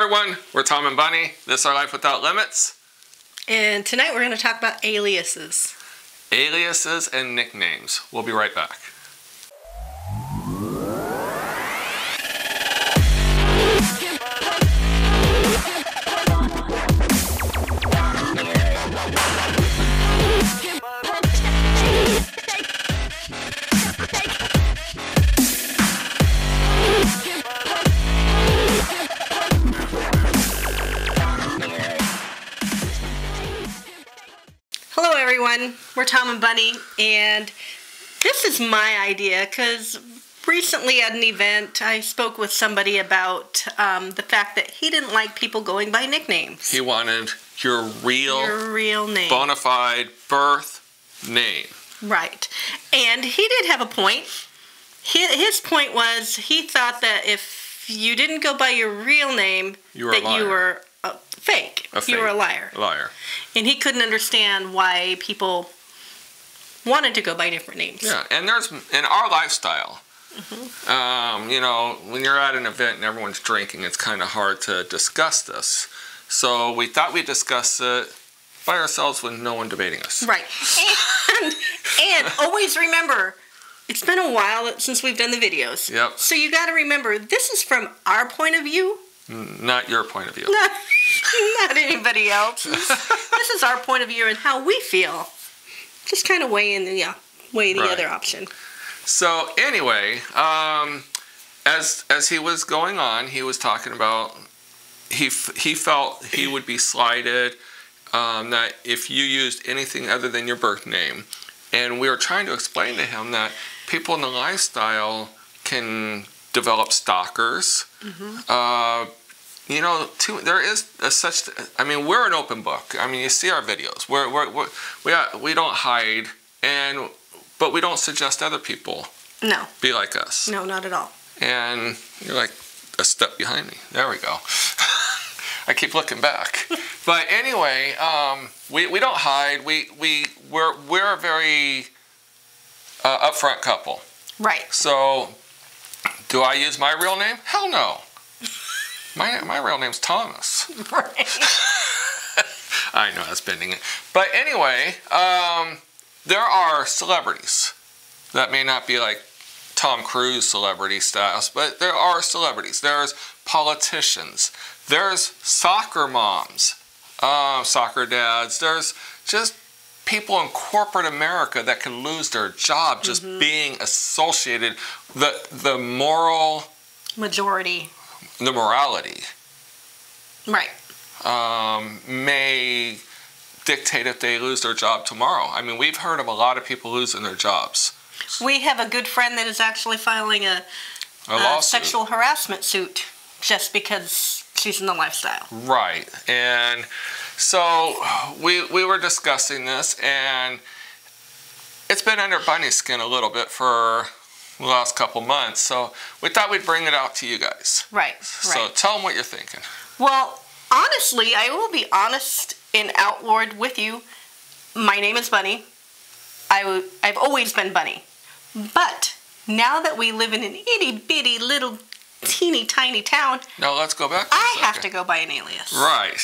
everyone, we're Tom and Bunny. This is Our Life Without Limits. And tonight we're going to talk about aliases. Aliases and nicknames. We'll be right back. Hello everyone, we're Tom and Bunny, and this is my idea because recently at an event I spoke with somebody about the fact that he didn't like people going by nicknames. He wanted your real name. Bona fide birth name. Right. And he did have a point. His point was he thought that if you didn't go by your real name, you were fake. You were a liar. A liar. And he couldn't understand why people wanted to go by different names. Yeah, and there's, in our lifestyle, you know, when you're at an event and everyone's drinking, it's kind of hard to discuss this. So we thought we'd discuss it by ourselves with no one debating us. Right. And always remember, it's been a while since we've done the videos. Yep. So you got to remember, this is from our point of view. Not your point of view. Not anybody else's. This is our point of view and how we feel. Just kind of weigh the other option. So anyway, as he was going on, he was talking about he felt he would be slighted that if you used anything other than your birth name, and we were trying to explain to him that people in the lifestyle can develop stalkers. You know, there is such. I mean, we're an open book. I mean, you see our videos. We don't hide, but we don't suggest other people be like us. No, not at all. And you're like a step behind me. There we go. I keep looking back. But anyway, we don't hide. We're a very upfront couple. Right. So, do I use my real name? Hell no. My real name's Thomas. Right. I know, that's bending it. But anyway, there are celebrities that may not be like Tom Cruise celebrity status, but there are celebrities. There's politicians. There's soccer moms, soccer dads. There's just people in corporate America that can lose their job just being associated. The moral majority. The morality, right, may dictate if they lose their job tomorrow. I mean, we've heard of a lot of people losing their jobs. We have a good friend that is actually filing a sexual harassment suit just because she's in the lifestyle. Right, and so we were discussing this, and it's been under Bunny's skin a little bit for the last couple months, so we thought we'd bring it out to you guys. Right. So tell them what you're thinking. Well, honestly, I will be honest and outlawed with you. My name is Bunny. I've always been Bunny. But now that we live in an itty-bitty little teeny tiny town, now let's go back. I have to go by an alias. Right.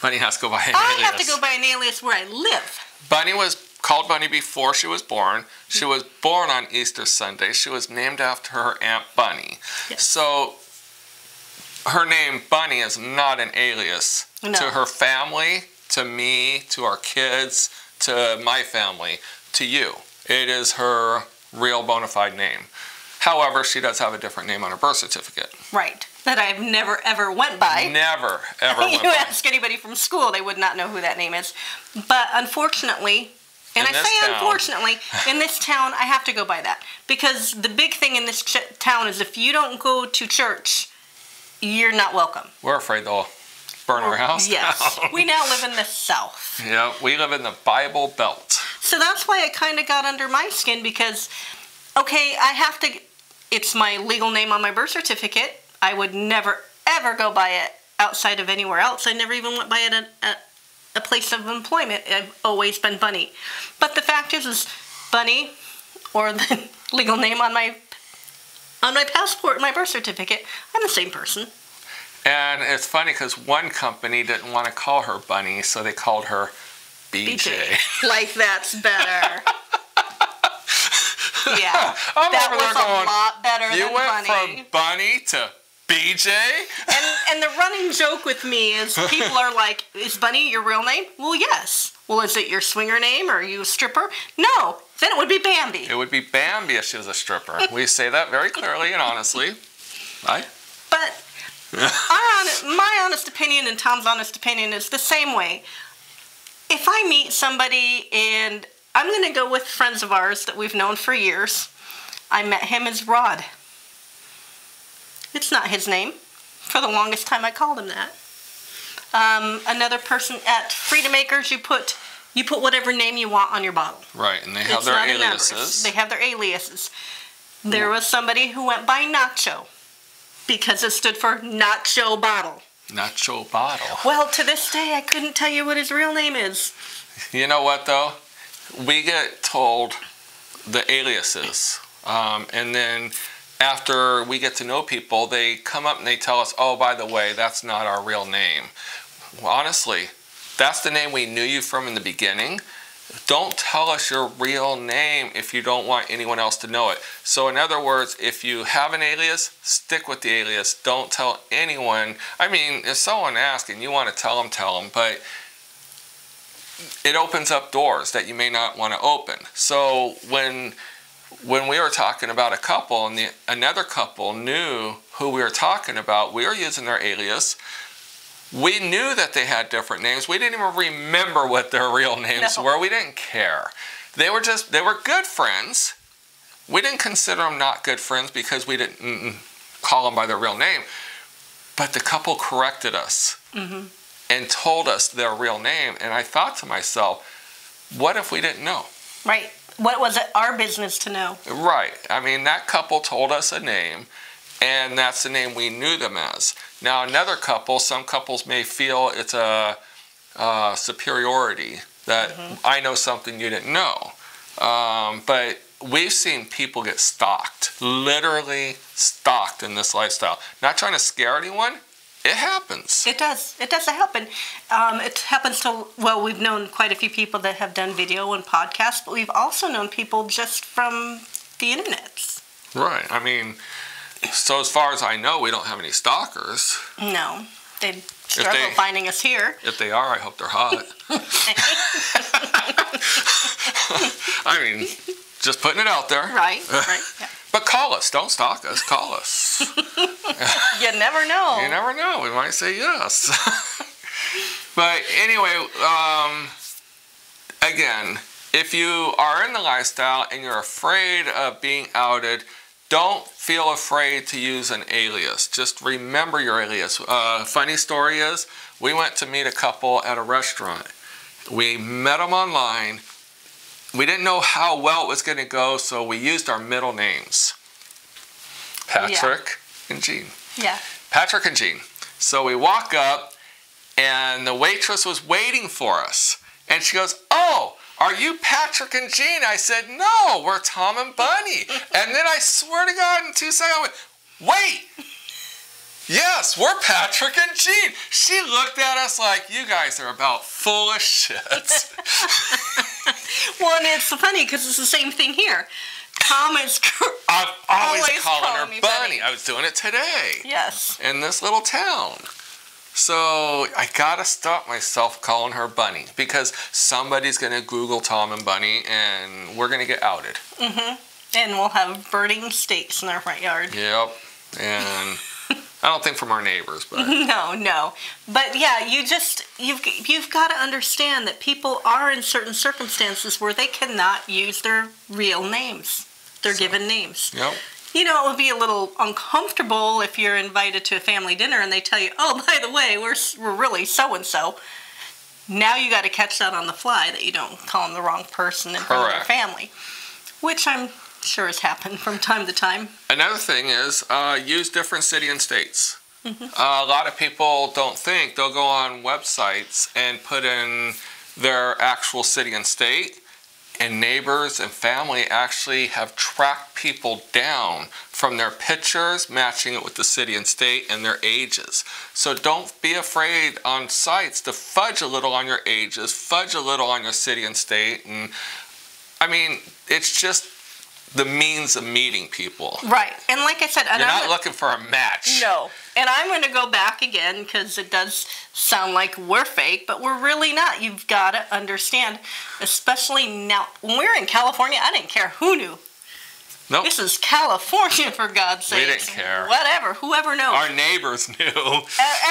Bunny has to go by an alias. I have to go by an alias where I live. Bunny was called Bunny before she was born. She was born on Easter Sunday. She was named after her Aunt Bunny. Yes. So her name Bunny is not an alias to her family, to me, to our kids, to my family, to you. It is her real bona fide name. However, she does have a different name on her birth certificate. Right. That I've never ever went by. Never ever went by. You ask anybody from school, they would not know who that name is. But unfortunately, and I say unfortunately, in this town, I have to go by that. Because the big thing in this town is if you don't go to church, you're not welcome. We're afraid they'll burn our house down. Yes. We now live in the South. Yeah, we live in the Bible Belt. So that's why it kind of got under my skin because, okay, it's my legal name on my birth certificate. I would never, ever go by it outside of anywhere else. I never even went by it at a place of employment. I've always been Bunny. But the fact is Bunny, or the legal name on my passport, my birth certificate, I'm the same person. And it's funny because one company didn't want to call her Bunny, so they called her BJ. Like that's better. Yeah, I'm that over was there going, a lot better than you went Bunny. from Bunny to BJ? And the running joke with me is people are like, is Bunny your real name? Well, yes. Well, is it your swinger name or are you a stripper? No. Then it would be Bambi. It would be Bambi if she was a stripper. We say that very clearly and honestly. Right? But my honest opinion and Tom's honest opinion is the same way. If I meet somebody and I'm going to go with friends of ours that we've known for years. I met him as Rod. It's not his name. For the longest time I called him that. Another person at Freedom Acres, you put whatever name you want on your bottle. Right, and they have their aliases. They have their aliases. There was somebody who went by Nacho because it stood for Nacho Bottle. Nacho Bottle. Well, to this day, I couldn't tell you what his real name is. You know what, though? We get told the aliases, and then after we get to know people, they come up and they tell us, oh, by the way, that's not our real name. Well, honestly, that's the name we knew you from in the beginning. Don't tell us your real name if you don't want anyone else to know it. So in other words, if you have an alias, stick with the alias. Don't tell anyone. I mean, if someone asks and you want to tell them, but it opens up doors that you may not want to open. So when we were talking about a couple and another couple knew who we were talking about, we were using their alias. We knew that they had different names. We didn't even remember what their real names were. We didn't care. They were good friends. We didn't consider them not good friends because we didn't call them by their real name. But the couple corrected us. Mm-hmm. And told us their real name. And I thought to myself, what if we didn't know? Right. What was it our business to know? Right. I mean, that couple told us a name, and that's the name we knew them as. Now, another couple, some couples may feel it's a superiority, that I know something you didn't know. But we've seen people get stalked, literally stalked in this lifestyle. Not trying to scare anyone. It happens. It does. It does happen. It happens to, well, we've known quite a few people that have done video and podcasts, but we've also known people just from the internet. Right. I mean, so as far as I know, we don't have any stalkers. No. They struggle finding us here. If they are, I hope they're hot. I mean, just putting it out there. Right, right. Yeah. But call us. Don't stalk us. Call us. You never know. You never know. We might say yes. But anyway, again, if you are in the lifestyle and you're afraid of being outed, don't feel afraid to use an alias. Just remember your alias. Funny story is, we went to meet a couple at a restaurant. We met them online. We didn't know how well it was going to go, so we used our middle names. Patrick and Jean. Yeah. Patrick and Jean. So we walk up, and the waitress was waiting for us. And she goes, oh, are you Patrick and Jean? I said, no, we're Tom and Bunny. And then I swear to God, in 2 seconds, I went, wait. Yes, we're Patrick and Jean. She looked at us like, you guys are about full of shit. Well, and it's funny because it's the same thing here. Tom is I'm always calling her me Bunny. I was doing it today. Yes. In this little town. So I gotta stop myself calling her Bunny because somebody's gonna Google Tom and Bunny and we're gonna get outed. Mm-hmm. And we'll have burning steaks in our front yard. Yep. And I don't think from our neighbors, but no. But yeah, you've got to understand that people are in certain circumstances where they cannot use their real names, their given names. Yep. You know, it would be a little uncomfortable if you're invited to a family dinner and they tell you, "Oh, by the way, we're really so and so." Now you got to catch that on the fly that you don't call them the wrong person in front of their family, which I'm sure has happened from time to time. Another thing is use different city and states. Mm-hmm. A lot of people don't think. They'll go on websites and put in their actual city and state, And neighbors and family actually have tracked people down from their pictures, matching it with the city and state and their ages. So don't be afraid on sites to fudge a little on your ages, fudge a little on your city and state. And I mean, it's just the means of meeting people. Right. And like I said, you're not looking for a match. No. And I'm going to go back again because it does sound like we're fake, but we're really not. You've got to understand, especially now. When we were in California, I didn't care who knew. Nope. This is California, for God's sake. We didn't care. Whatever. Whoever knows. Our neighbors knew.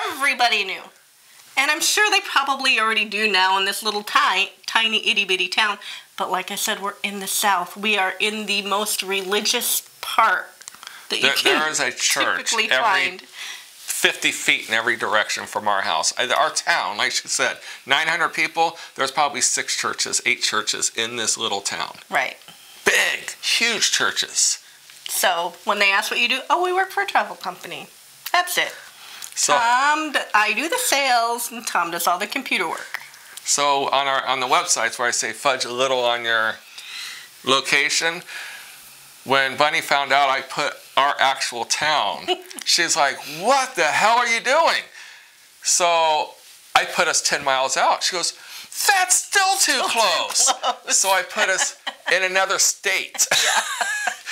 Everybody knew. And I'm sure they probably already do now in this little tiny itty-bitty town. But like I said, we're in the South. We are in the most religious part that you can there is a church typically every find. 50 feet in every direction from our house. Our town, like she said, 900 people, there's probably 6 churches, 8 churches in this little town. Right. Big, huge churches. So when they ask what you do, oh, we work for a travel company. That's it. So, I do the sales, and Tom does all the computer work. So on the websites where I say fudge a little on your location, when Bunny found out I put our actual town, she's like, what the hell are you doing? So I put us 10 miles out. She goes, that's still too close. So I put us in another state.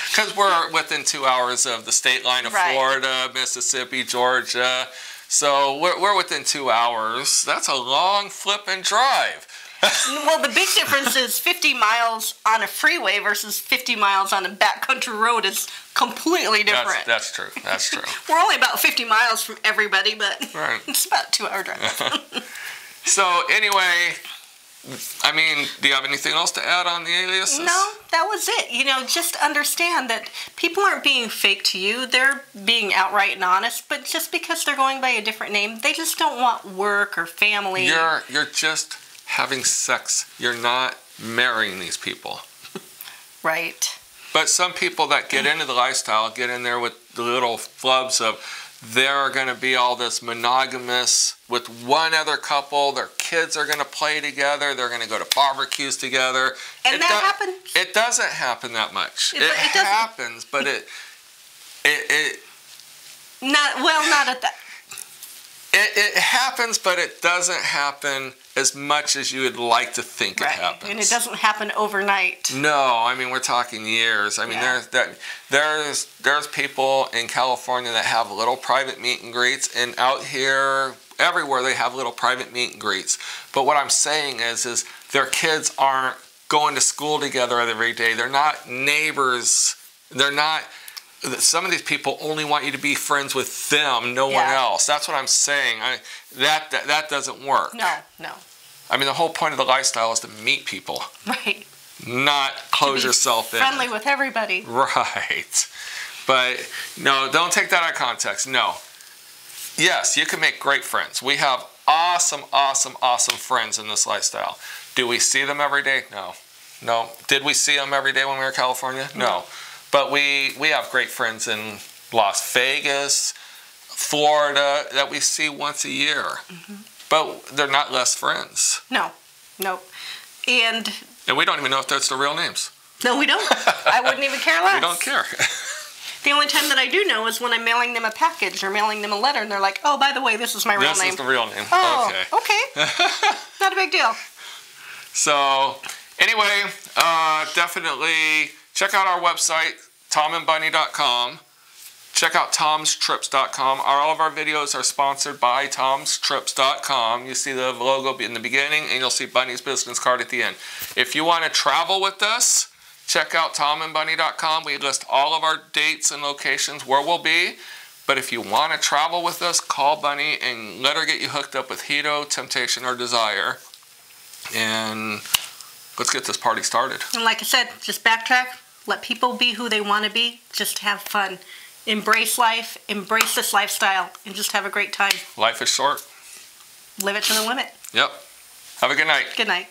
Because we're within 2 hours of the state line of Florida, Mississippi, Georgia. So we're within 2 hours. That's a long flip and drive. Well, the big difference is 50 miles on a freeway versus 50 miles on a backcountry road is completely different. That's true. That's true. We're only about 50 miles from everybody, but it's about a 2-hour drive. So anyway, I mean, do you have anything else to add on the aliases? No, that was it. You know, just understand that people aren't being fake to you. They're being outright and honest, but just because they're going by a different name, they just don't want work or family. You're just having sex. You're not marrying these people. Right. But some people that get into the lifestyle get in there with the little flubs of they're going to be all this monogamous with one other couple. Their kids are going to play together. They're going to go to barbecues together. And that happens. It doesn't happen that much. It happens, but it not at that. It happens, but it doesn't happen as much as you would like to think it happens. And it doesn't happen overnight. No, I mean, we're talking years. I mean, there's people in California that have little private meet and greets, and out here, everywhere they have little private meet and greets. But what I'm saying is their kids aren't going to school together every day. They're not neighbors. They're not. Some of these people only want you to be friends with them, no one else. That's what I'm saying. That doesn't work. No. I mean, the whole point of the lifestyle is to meet people. Right. Not close yourself in. Friendly with everybody. Right. But no, don't take that out of context. No. Yes, you can make great friends. We have awesome friends in this lifestyle. Do we see them every day? No. Did we see them every day when we were in California? No. But we have great friends in Las Vegas, Florida, that we see once a year. Mm-hmm. But they're not less friends. No. And we don't even know if that's their real names. No, we don't. I wouldn't even care less. We don't care. The only time that I do know is when I'm mailing them a package or mailing them a letter, and they're like, oh, by the way, this is my real name. This is the real name. Oh, okay. Not a big deal. So, anyway, definitely check out our website, TomandBunny.com. Check out Tom'sTrips.com. All of our videos are sponsored by Tom'sTrips.com. You see the logo in the beginning, and you'll see Bunny's business card at the end. If you want to travel with us, check out TomandBunny.com. We list all of our dates and locations where we'll be. But if you want to travel with us, call Bunny and let her get you hooked up with Hito, Temptation, or Desire. And let's get this party started. And like I said, just backtrack. Let people be who they want to be. Just have fun. Embrace life. Embrace this lifestyle. And just have a great time. Life is short. Live it to the limit. Yep. Have a good night. Good night.